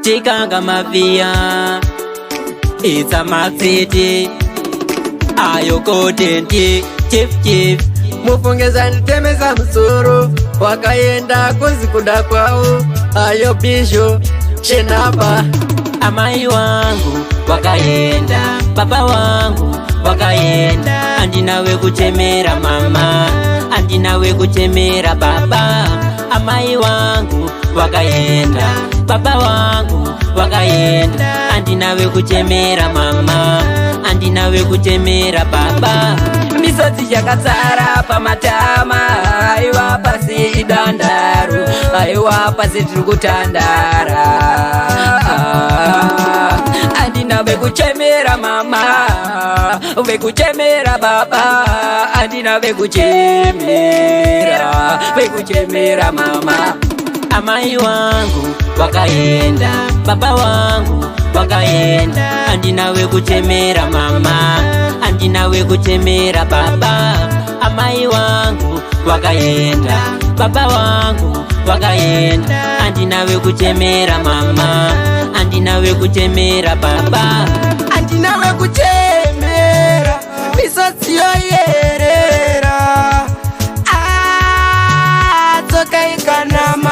Chikanga mafia, it's a maxiti. Ayo kodenti, chief. Mufungeza nitemeza msuru, wakaenda kuzikuda kwao. Ayo bisho, shenapa. Amai wangu, wakaenda. Papa wangu, wakaenda. Andi nawe kuchemera mama, andi nawe kuchemera baba. Amai wangu, wakaenda. Papa wangu, wakaenda. Andi nawe kuchemera mama, andi nawe kuchemera baba. Misoti yakatsara pamatama, aiwa pasi idandaru, aiwa pasi turukutandara. Andi nawe kuchemera mama, we kuchemera baba. Andi nawe kuchemera mama. Amai wangu, wakaenda. Baba wangu, wakaenda. Andi nawe kuchemera mama, andi nawe kuchemera baba. Amai wangu, wakaenda. Baba wangu, wakaenda. Andi nawe kuchemera mama, andi nawe kuchemera baba. Andi nawe kuchemera, misoti yoyerera. Toka ikanama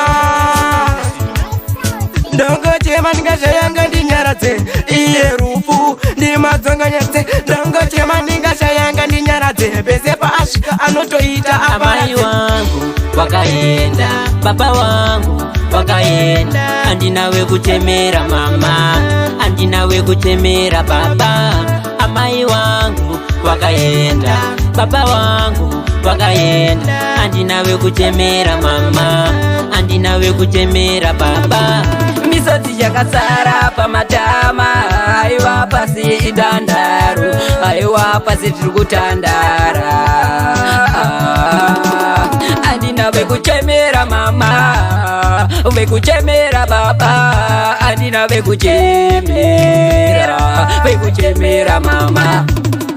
ndongo chema ningashayanga ndinyaratse iye rufu ndi madzonga nyatse. Ndongo chema ningashayanga ndinyaratse pese paashika anotoita amai wangu, wakaenda. Baba wangu, wakaenda. Andi nawe kuchemera mama, andi nawe kuchemera baba. Amai wangu, wakaenda. Baba wangu, wakaenda. Andi nawe kuchemera mama, andi nawe kuchemera baba. Misoti yakatsara pamatama, aiwa pasi idandaru, aiwa pasi turukutandara. Andi nawe kuchemera mama, we kuchemera baba. Andi nawe kuchemera mama.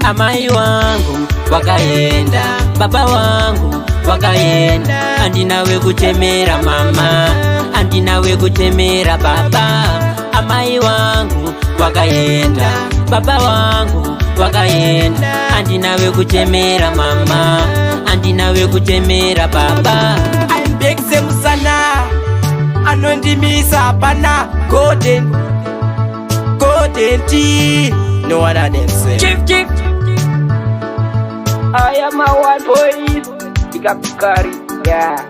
Amai wangu, wakaenda. Baba wangu, wakaenda. Andi nawe kuchemera mama, andi nawe kuchemera baba. Amai wangu, wakaenda. Baba wangu, wakaenda. Andi nawe kuchemera mama, andi nawe kuchemera baba. Aimbekse musana, anondimisa pana. Golden tea, no one of them say. Chief. I am a one boy, Big up Kari, yeah.